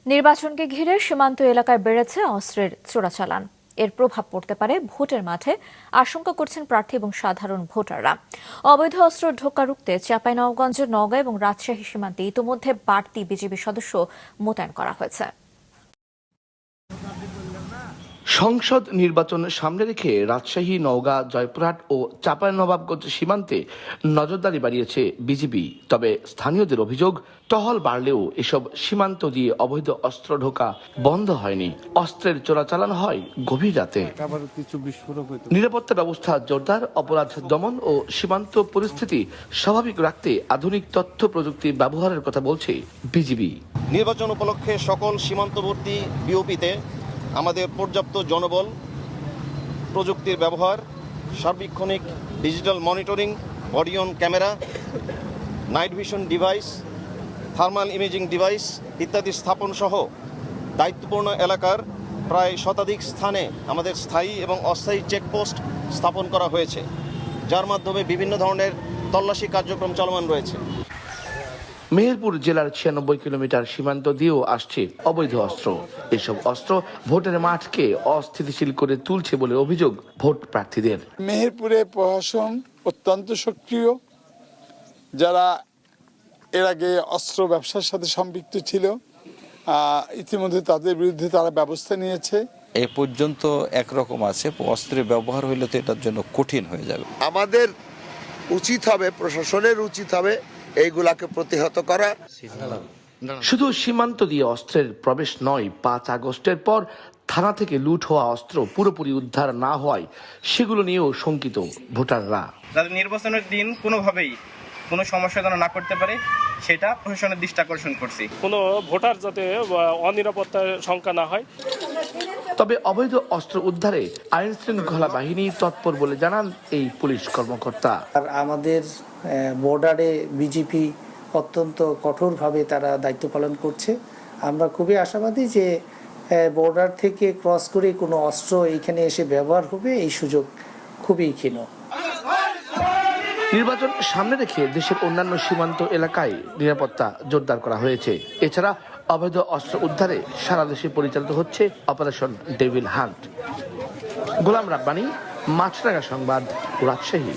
নির্বাচনকে ঘিরে সীমান্ত এলাকায় বেড়েছে অস্ত্রের চোরাচালান। এর প্রভাব পড়তে পারে ভোটের মাঠে, আশঙ্কা করছেন প্রার্থী এবং সাধারণ ভোটাররা। অবৈধ অস্ত্র ঢোকা রুখতে চাঁপাইনবাবগঞ্জের নওগাঁ এবং রাজশাহী সীমান্তে ইতোমধ্যে বাড়তি বিজিবি সদস্য মোতায়েন করা হয়েছে। সংসদ নির্বাচন সামনে রেখে রাজশাহী, নওগাঁ, জয়পুরহাট ও চাঁপাইনবাবগঞ্জ সীমান্তে নজরদারি বাড়িয়েছে বিজিবি। তবে স্থানীয়দের অভিযোগ, টহল বাড়লেও এসব সীমান্ত দিয়ে অবৈধ অস্ত্র ঢোকা বন্ধ হয়নি। অস্ত্রের চোরাচালান হয় গভীর রাতে। নিরাপত্তা ব্যবস্থা জোরদার, অপরাধ দমন ও সীমান্ত পরিস্থিতি স্বাভাবিক রাখতে আধুনিক তথ্য প্রযুক্তি ব্যবহারের কথা বলছে বিজিবি। নির্বাচন উপলক্ষে সকল সীমান্তবর্তী বিওপিতে আমাদের পর্যাপ্ত জনবল, প্রযুক্তির ব্যবহার, সার্বক্ষণিক digital monitoring, body on camera, night vision device, thermal imaging device ইত্যাদি স্থাপন সহ দায়িত্বপূর্ণ এলাকার প্রায় শতাধিক স্থানে আমাদের স্থায়ী এবং অস্থায়ী চেকপোস্ট স্থাপন করা হয়েছে, যার মাধ্যমে বিভিন্ন ধরনের তল্লাশি কার্যক্রম চলমান রয়েছে। মেহেরপুর জেলার 96 কিলোমিটার সীমান্ত দিয়েও আসছে অবৈধ অস্ত্র। এসব অস্ত্র ভোটের মাঠকে অস্থিতিশীল করে তুলছে বলে অভিযোগ ভোট প্রার্থীদের। মেহেরপুরে প্রশাসন অত্যন্ত সক্রিয়। যারা এর আগে অস্ত্র ব্যবসার সাথে সম্পৃক্ত ছিল, ইতিমধ্যে তাদের বিরুদ্ধে তারা ব্যবস্থা নিয়েছে। এ পর্যন্ত একরকম আছে, অস্ত্রের ব্যবহার হইলে তো এটার জন্য কঠিন হয়ে যাবে। আমাদের উচিত হবে, প্রশাসনের উচিত হবে এইগুলাকে প্রতিহত করা। শুধু সীমান্ত দিয়ে অস্ত্রের প্রবেশ নয়, 5 আগস্টের পর থানা থেকে লুট হওয়া অস্ত্র পুরোপুরি উদ্ধার না হওয়ায় সেগুলো নিয়েও শঙ্কিত ভোটাররা। যাতে নির্বাচনের দিন কোনোভাবেই কোনো সমস্যা যেন না করতে পারে, সেটা প্রশাসনের দৃষ্টি আকর্ষণ করছি। কোনো ভোটার যাতে অনিরাপত্তার শঙ্কা না হয়। তবে অবৈধ অস্ত্র উদ্ধারে আইন শৃঙ্খলা বাহিনী তৎপর বলে জানান এই পুলিশ কর্মকর্তা। আর আমাদের বর্ডারে বিজিপি অত্যন্ত কঠোরভাবে তারা দায়িত্ব পালন করছে। আমরা খুবই আশাবাদী যে বর্ডার থেকে ক্রস করে কোনো অস্ত্র এইখানে এসে ব্যবহার হবে, এই সুযোগ খুবই ক্ষীণ। নির্বাচন সামনে রেখে দেশের অন্যান্য সীমান্ত এলাকায় নিরাপত্তা জোরদার করা হয়েছে। এছাড়া অবৈধ অস্ত্র উদ্ধারে সারা দেশে পরিচালিত হচ্ছে operation devil hunt. Golam Rabbani, মাছরাঙা সংবাদ, রাজশাহী।